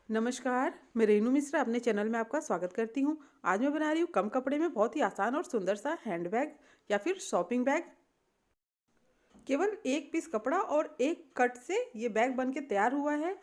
नमस्कार, मैं रेनू मिश्रा अपने चैनल में आपका स्वागत करती हूँ। आज मैं बना रही हूँ कम कपड़े में बहुत ही आसान और सुंदर सा हैंडबैग या फिर शॉपिंग बैग। केवल एक पीस कपड़ा और एक कट से ये बैग बन के तैयार हुआ है।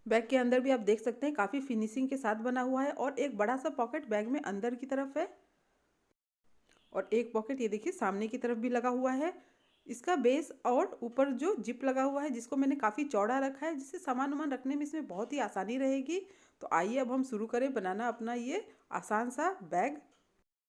बैग के अंदर भी आप देख सकते हैं काफ़ी फिनिशिंग के साथ बना हुआ है और एक बड़ा सा पॉकेट बैग में अंदर की तरफ है और एक पॉकेट ये देखिए सामने की तरफ भी लगा हुआ है। इसका बेस और ऊपर जो जिप लगा हुआ है जिसको मैंने काफ़ी चौड़ा रखा है जिससे सामान वामान रखने में इसमें बहुत ही आसानी रहेगी। तो आइए अब हम शुरू करें बनाना अपना ये आसान सा बैग।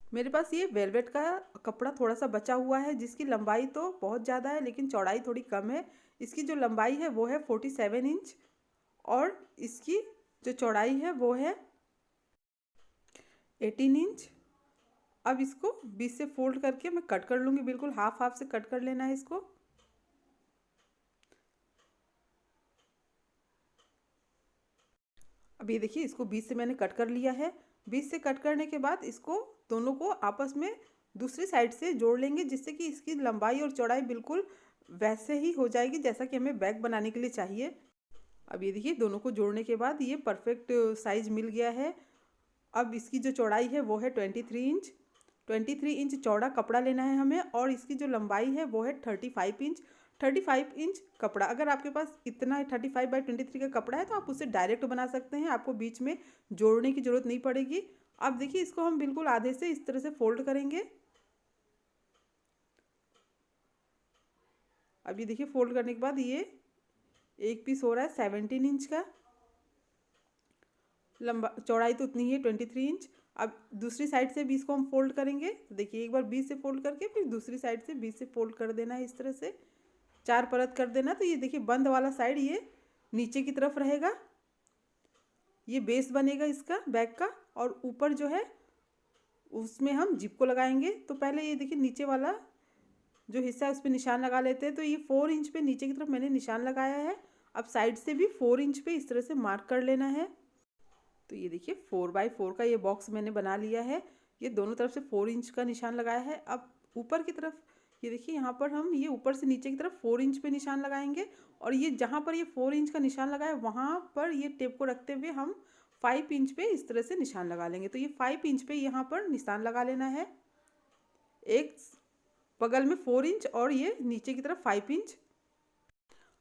मेरे पास ये वेलवेट का कपड़ा थोड़ा सा बचा हुआ है जिसकी लंबाई तो बहुत ज़्यादा है लेकिन चौड़ाई थोड़ी कम है। इसकी जो लंबाई है वो है 47 इंच और इसकी जो चौड़ाई है वो है 18 इंच। अब इसको बीच से फोल्ड करके मैं कट कर लूँगी, बिल्कुल हाफ हाफ से कट कर लेना है इसको। अब ये देखिए इसको बीच से मैंने कट कर लिया है। बीच से कट करने के बाद इसको दोनों को आपस में दूसरी साइड से जोड़ लेंगे जिससे कि इसकी लंबाई और चौड़ाई बिल्कुल वैसे ही हो जाएगी जैसा कि हमें बैग बनाने के लिए चाहिए। अब ये देखिए दोनों को जोड़ने के बाद ये परफेक्ट साइज मिल गया है। अब इसकी जो चौड़ाई है वो है 23 इंच। 23 इंच चौड़ा कपड़ा लेना है हमें और इसकी जो लंबाई है वो है 35 इंच। 35 इंच कपड़ा, अगर आपके पास इतना 35/23 का कपड़ा है तो आप उसे डायरेक्ट बना सकते हैं, आपको बीच में जोड़ने की ज़रूरत नहीं पड़ेगी। अब देखिए इसको हम बिल्कुल आधे से इस तरह से फोल्ड करेंगे। अब ये देखिए फोल्ड करने के बाद ये एक पीस हो रहा है 17 इंच का। लंबा चौड़ाई तो उतनी ही है 23 इंच। अब दूसरी साइड से भी इसको हम फोल्ड करेंगे। तो देखिए एक बार बीच से फोल्ड करके फिर दूसरी साइड से बीच से फोल्ड कर देना है इस तरह से, 4 परत कर देना। तो ये देखिए बंद वाला साइड ये नीचे की तरफ रहेगा, ये बेस बनेगा इसका बैग का। और ऊपर जो है उसमें हम जिप को लगाएंगे। तो पहले ये देखिए नीचे वाला जो हिस्सा है उस पर निशान लगा लेते हैं। तो ये 4 इंच पे नीचे की तरफ मैंने निशान लगाया है। अब साइड से भी 4 इंच पे इस तरह से मार्क कर लेना है। तो ये देखिए 4x4 का ये बॉक्स मैंने बना लिया है। ये दोनों तरफ से 4 इंच का निशान लगाया है। अब ऊपर की तरफ ये देखिए यहाँ पर हम ये ऊपर से नीचे की तरफ 4 इंच पे निशान लगाएंगे और ये जहाँ पर ये 4 इंच का निशान लगाया वहाँ पर ये टेप को रखते हुए हम 5 इंच पे इस तरह से निशान लगा लेंगे। तो ये 5 इंच पे यहाँ पर निशान लगा लेना है, एक बगल में 4 इंच और ये नीचे की तरफ 5 इंच।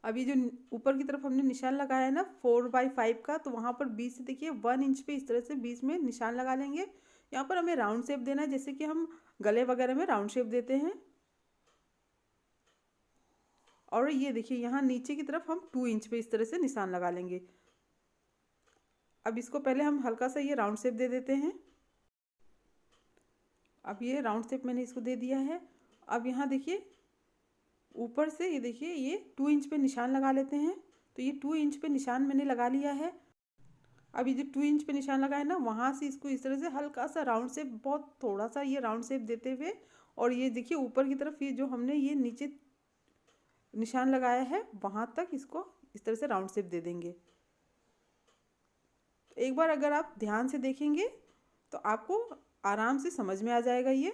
अभी जो ऊपर की तरफ हमने निशान लगाया है ना 4x5 का, तो वहाँ पर बीच से देखिए 1 इंच पे इस तरह से बीच में निशान लगा लेंगे। यहाँ पर हमें राउंड शेप देना है जैसे कि हम गले वगैरह में राउंड शेप देते हैं। और ये देखिए यहाँ नीचे की तरफ हम 2 इंच पे इस तरह से निशान लगा लेंगे। अब इसको पहले हम हल्का सा ये राउंड शेप दे देते हैं। अब ये राउंड शेप मैंने इसको दे दिया है। अब यहाँ देखिए ऊपर से ये देखिए ये 2 इंच पे निशान लगा लेते हैं। तो ये 2 इंच पे निशान मैंने लगा लिया है। अब ये जो 2 इंच पे निशान लगा है ना वहाँ से इसको इस तरह से हल्का सा राउंड शेप, बहुत थोड़ा सा ये राउंड शेप देते हुए, और ये देखिए ऊपर की तरफ ये जो हमने ये नीचे निशान लगाया है वहाँ तक इसको इस तरह से राउंड शेप दे देंगे। तो एक बार अगर आप ध्यान से देखेंगे तो आपको आराम से समझ में आ जाएगा। ये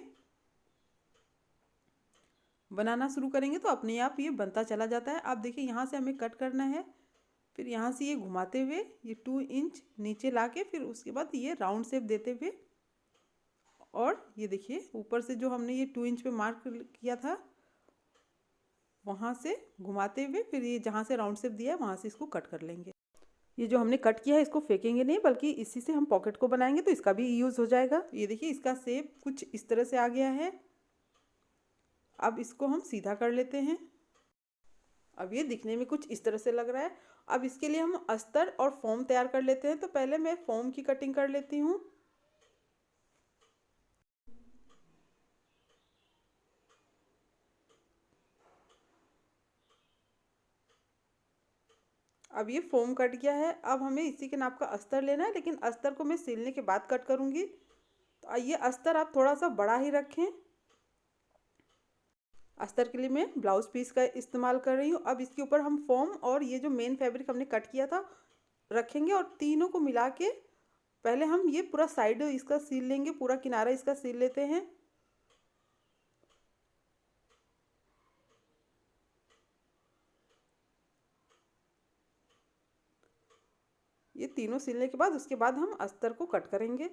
बनाना शुरू करेंगे तो अपने आप ये बनता चला जाता है। आप देखिए यहाँ से हमें कट करना है, फिर यहाँ से ये घुमाते हुए ये 2 इंच नीचे लाके फिर उसके बाद ये राउंड शेप देते हुए, और ये देखिए ऊपर से जो हमने ये 2 इंच पे मार्क किया था वहाँ से घुमाते हुए फिर ये जहाँ से राउंड शेप दिया है वहाँ से इसको कट कर लेंगे। ये जो हमने कट किया है इसको फेंकेंगे नहीं, बल्कि इसी से हम पॉकेट को बनाएंगे तो इसका भी यूज़ हो जाएगा। ये देखिए इसका शेप कुछ इस तरह से आ गया है। अब इसको हम सीधा कर लेते हैं। अब ये दिखने में कुछ इस तरह से लग रहा है। अब इसके लिए हम अस्तर और फोम तैयार कर लेते हैं। तो पहले मैं फोम की कटिंग कर लेती हूँ। अब ये फोम कट गया है। अब हमें इसी के नाप का अस्तर लेना है, लेकिन अस्तर को मैं सिलने के बाद कट करूँगी। तो ये अस्तर आप थोड़ा सा बड़ा ही रखें। अस्तर के लिए मैं ब्लाउज पीस का इस्तेमाल कर रही हूँ। अब इसके ऊपर हम फोम और ये जो मेन फैब्रिक हमने कट किया था रखेंगे और तीनों को मिला के पहले हम ये पूरा साइड इसका सील लेंगे, पूरा किनारा इसका सील लेते हैं। ये तीनों सिलने के बाद उसके बाद हम अस्तर को कट करेंगे।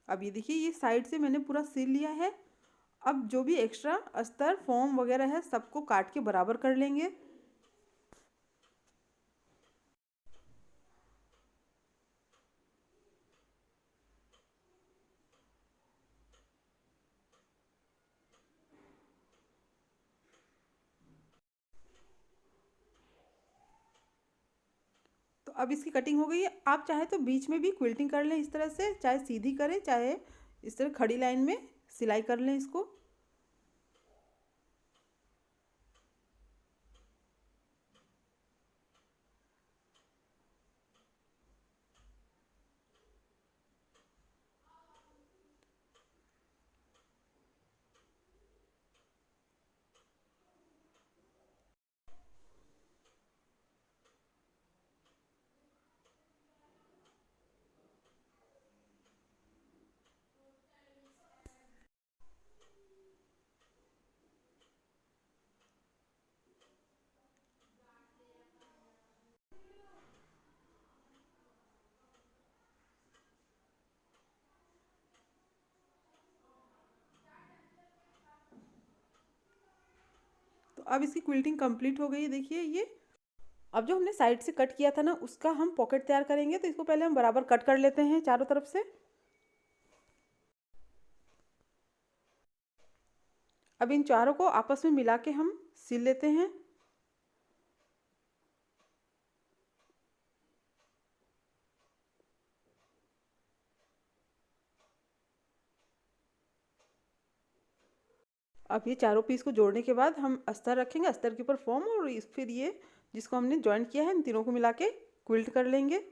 अब ये देखिए ये साइड से मैंने पूरा सिल लिया है। अब जो भी एक्स्ट्रा अस्तर फॉर्म वगैरह है सबको काट के बराबर कर लेंगे। तो अब इसकी कटिंग हो गई है। आप चाहे तो बीच में भी क्विल्टिंग कर लें इस तरह से, चाहे सीधी करें चाहे इस तरह खड़ी लाइन में सिलाई कर लें इसको। तो अब इसकी क्विल्टिंग कंप्लीट हो गई है। देखिए ये अब जो हमने साइड से कट किया था ना उसका हम पॉकेट तैयार करेंगे। तो इसको पहले हम बराबर कट कर लेते हैं चारों तरफ से। अब इन चारों को आपस में मिला के हम सिल लेते हैं। अब ये चारों पीस को जोड़ने के बाद हम अस्तर रखेंगे, अस्तर के ऊपर फॉर्म और फिर ये जिसको हमने जॉइंट किया है इन तीनों को मिला के क्विल्ट कर लेंगे।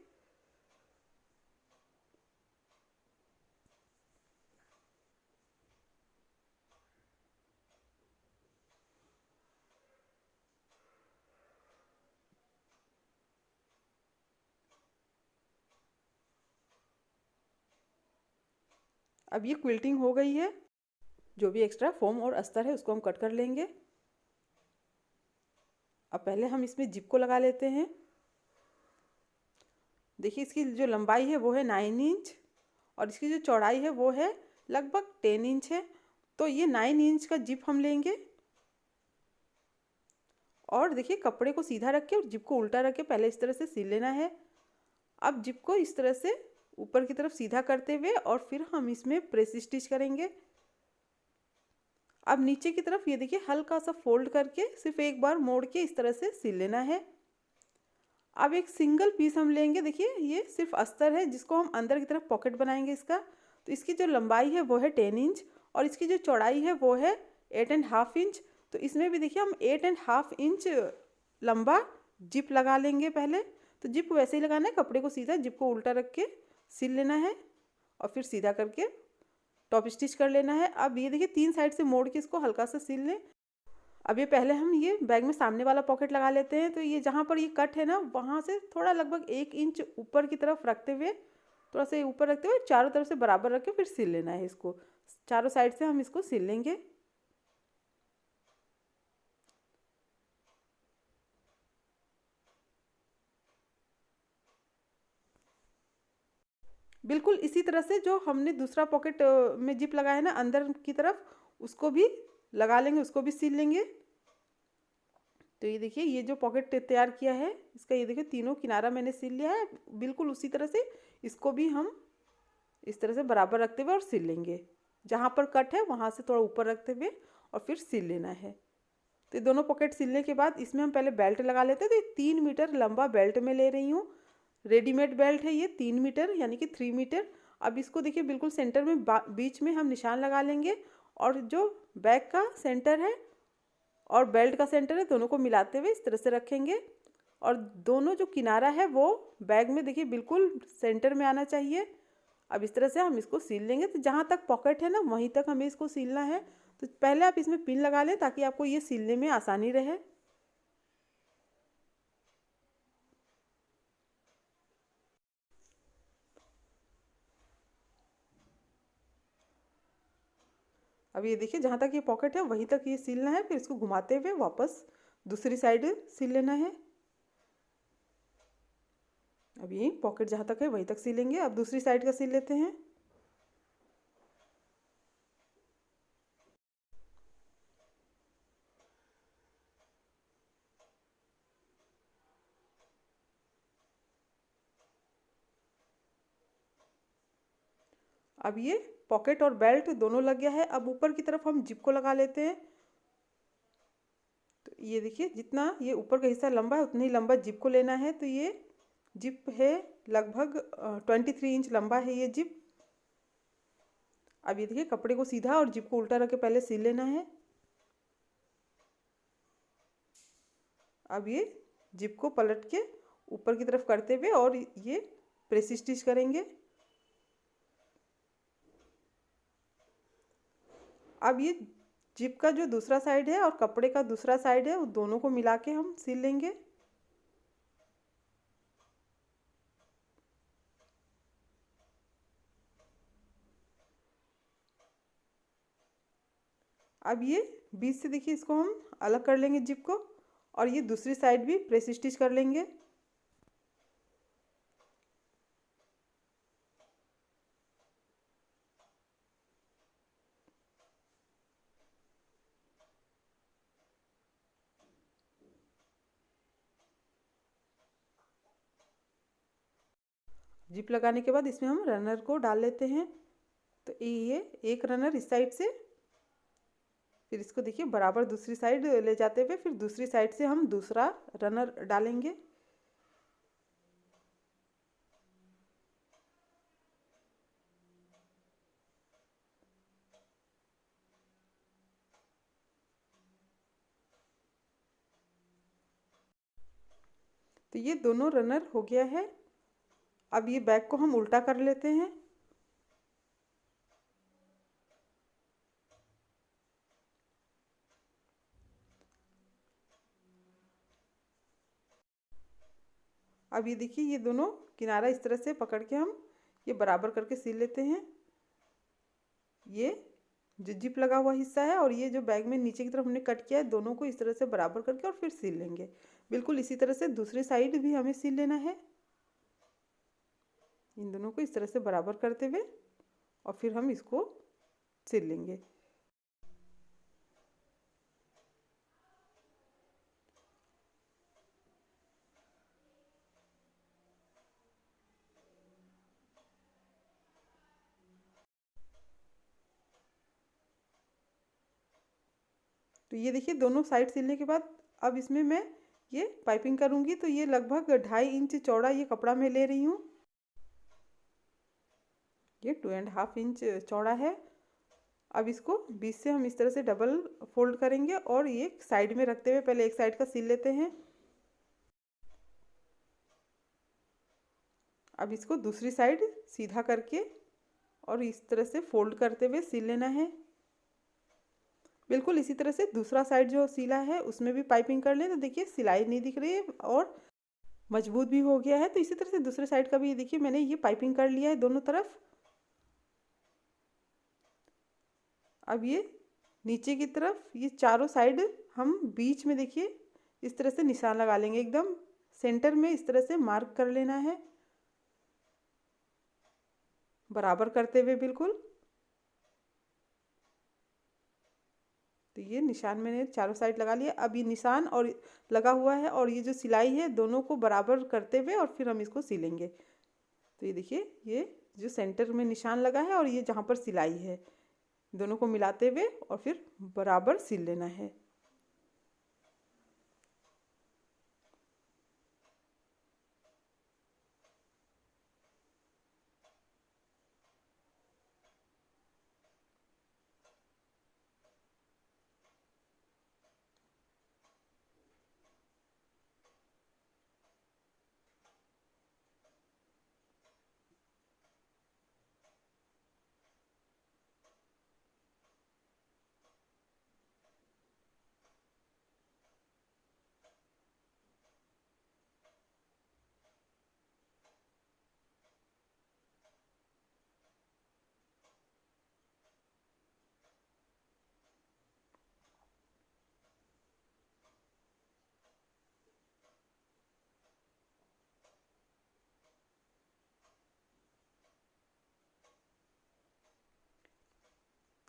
अब ये क्विल्टिंग हो गई है। जो भी एक्स्ट्रा फॉर्म और अस्तर है उसको हम कट कर लेंगे। अब पहले हम इसमें जिप को लगा लेते हैं। देखिए इसकी जो लंबाई है वो है 9 इंच और इसकी जो चौड़ाई है वो है लगभग 10 इंच है। तो ये 9 इंच का जिप हम लेंगे और देखिए कपड़े को सीधा रख के और जिप को उल्टा रख के पहले इस तरह से सिल लेना है। अब जिप को इस तरह से ऊपर की तरफ सीधा करते हुए और फिर हम इसमें प्रेस स्टिच करेंगे। अब नीचे की तरफ ये देखिए हल्का सा फोल्ड करके सिर्फ एक बार मोड़ के इस तरह से सिल लेना है। अब एक सिंगल पीस हम लेंगे। देखिए ये सिर्फ अस्तर है जिसको हम अंदर की तरफ पॉकेट बनाएंगे इसका। तो इसकी जो लंबाई है वो है 10 इंच और इसकी जो चौड़ाई है वो है 8.5 इंच। तो इसमें भी देखिए हम 8.5 इंच लंबा जिप लगा लेंगे पहले। तो जिप वैसे ही लगाना है, कपड़े को सीधा जिप को उल्टा रख के सिल लेना है और फिर सीधा करके टॉप स्टिच कर लेना है। अब ये देखिए 3 साइड से मोड़ के इसको हल्का सा सिल लें। अब ये पहले हम ये बैग में सामने वाला पॉकेट लगा लेते हैं। तो ये जहाँ पर ये कट है ना वहाँ से थोड़ा लगभग 1 इंच ऊपर की तरफ रखते हुए, थोड़ा सा ऊपर रखते हुए चारों तरफ से बराबर रख के फिर सिल लेना है इसको। चारों साइड से हम इसको सिल लेंगे। बिल्कुल इसी तरह से जो हमने दूसरा पॉकेट में जिप लगाया है ना अंदर की तरफ, उसको भी लगा लेंगे, उसको भी सिल लेंगे। तो ये देखिए ये जो पॉकेट तैयार किया है इसका ये देखिए तीनों किनारा मैंने सिल लिया है। बिल्कुल उसी तरह से इसको भी हम इस तरह से बराबर रखते हुए और सिल लेंगे। जहाँ पर कट है वहाँ से थोड़ा ऊपर रखते हुए और फिर सिल लेना है। तो ये दोनों पॉकेट सिलने के बाद इसमें हम पहले बेल्ट लगा लेते हैं। तो ये 3 मीटर लंबा बेल्ट में ले रही हूँ। रेडीमेड बेल्ट है ये 3 मीटर यानी कि 3 मीटर। अब इसको देखिए बिल्कुल सेंटर में बीच में हम निशान लगा लेंगे और जो बैक का सेंटर है और बेल्ट का सेंटर है दोनों को मिलाते हुए इस तरह से रखेंगे और दोनों जो किनारा है वो बैग में देखिए बिल्कुल सेंटर में आना चाहिए। अब इस तरह से हम इसको सील लेंगे। तो जहाँ तक पॉकेट है ना वहीं तक हमें इसको सीलना है। तो पहले आप इसमें पिन लगा लें ताकि आपको ये सीलने में आसानी रहे। अब ये देखिए जहाँ तक ये पॉकेट है वहीं तक ये सीलना है, फिर इसको घुमाते हुए वापस दूसरी साइड सील लेना है। अब ये पॉकेट जहाँ तक है वहीं तक सीलेंगे। अब दूसरी साइड का सील लेते हैं। अब ये पॉकेट और बेल्ट दोनों लग गया है। अब ऊपर की तरफ हम जिप को लगा लेते हैं। तो ये देखिए जितना ये ऊपर का हिस्सा लंबा है उतना ही लंबा जिप को लेना है। तो ये जिप है लगभग 23 इंच लंबा है ये जिप। अब ये देखिए कपड़े को सीधा और जिप को उल्टा रख के पहले सिल लेना है। अब ये जिप को पलट के ऊपर की तरफ करते हुए और ये प्रेस स्टिच करेंगे। अब ये जिप का जो दूसरा साइड है और कपड़े का दूसरा साइड है, उस दोनों को मिला के हम सिल लेंगे। अब ये बीच से देखिए इसको हम अलग कर लेंगे जिप को, और ये दूसरी साइड भी प्रेस स्टिच कर लेंगे। जिप लगाने के बाद इसमें हम रनर को डाल लेते हैं। तो ये एक रनर इस साइड से, फिर इसको देखिए बराबर दूसरी साइड ले जाते हुए फिर दूसरी साइड से हम दूसरा रनर डालेंगे। तो ये दोनों रनर हो गया है। अब ये बैग को हम उल्टा कर लेते हैं। अब ये देखिए ये दोनों किनारा इस तरह से पकड़ के हम ये बराबर करके सिल लेते हैं। ये जो जिप लगा हुआ हिस्सा है और ये जो बैग में नीचे की तरफ हमने कट किया है, दोनों को इस तरह से बराबर करके और फिर सिल लेंगे। बिल्कुल इसी तरह से दूसरी साइड भी हमें सिल लेना है। इन दोनों को इस तरह से बराबर करते हुए और फिर हम इसको सिल लेंगे। तो ये देखिए दोनों साइड सिलने के बाद अब इसमें मैं ये पाइपिंग करूँगी। तो ये लगभग 2.5 इंच चौड़ा ये कपड़ा मैं ले रही हूँ। ये 2.5 इंच चौड़ा है। अब इसको बीच से हम इस तरह से डबल फोल्ड करेंगे और ये साइड में रखते हुए पहले एक साइड का सिल लेते हैं। अब इसको दूसरी साइड सीधा करके और इस तरह से फोल्ड करते हुए सिल लेना है। बिल्कुल इसी तरह से दूसरा साइड जो सिला है उसमें भी पाइपिंग कर लें। तो देखिए सिलाई नहीं दिख रही है और मजबूत भी हो गया है। तो इसी तरह से दूसरे साइड का भी ये देखिए मैंने ये पाइपिंग कर लिया है दोनों तरफ। अब ये नीचे की तरफ ये चारों साइड हम बीच में देखिए इस तरह से निशान लगा लेंगे। एकदम सेंटर में इस तरह से मार्क कर लेना है बराबर करते हुए बिल्कुल। तो ये निशान मैंने चारों साइड लगा लिया। अब ये निशान और लगा हुआ है और ये जो सिलाई है दोनों को बराबर करते हुए और फिर हम इसको सिलेंगे। तो ये देखिए ये जो सेंटर में निशान लगा है और ये जहाँ पर सिलाई है, दोनों को मिलाते हुए और फिर बराबर सिल लेना है।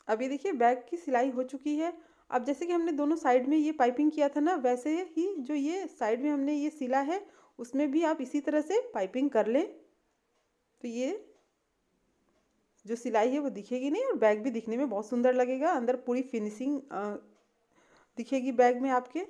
अब ये देखिए बैग की सिलाई हो चुकी है। अब जैसे कि हमने दोनों साइड में ये पाइपिंग किया था ना, वैसे ही जो ये साइड में हमने ये सिला है उसमें भी आप इसी तरह से पाइपिंग कर लें। तो ये जो सिलाई है वो दिखेगी नहीं और बैग भी दिखने में बहुत सुंदर लगेगा, अंदर पूरी फिनिशिंग दिखेगी बैग में आपके।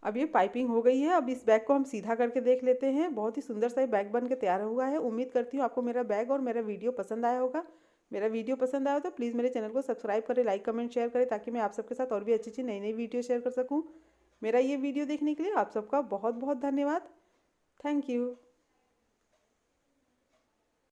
अब ये पाइपिंग हो गई है। अब इस बैग को हम सीधा करके देख लेते हैं। बहुत ही सुंदर सा बैग बन के तैयार हुआ है। उम्मीद करती हूँ आपको मेरा बैग और मेरा वीडियो पसंद आया होगा। मेरा वीडियो पसंद आया तो प्लीज़ मेरे चैनल को सब्सक्राइब करें, लाइक कमेंट शेयर करें, ताकि मैं आप सबके साथ और भी अच्छी अच्छी नई नई वीडियो शेयर कर सकूँ। मेरा ये वीडियो देखने के लिए आप सबका बहुत बहुत धन्यवाद। Thank you.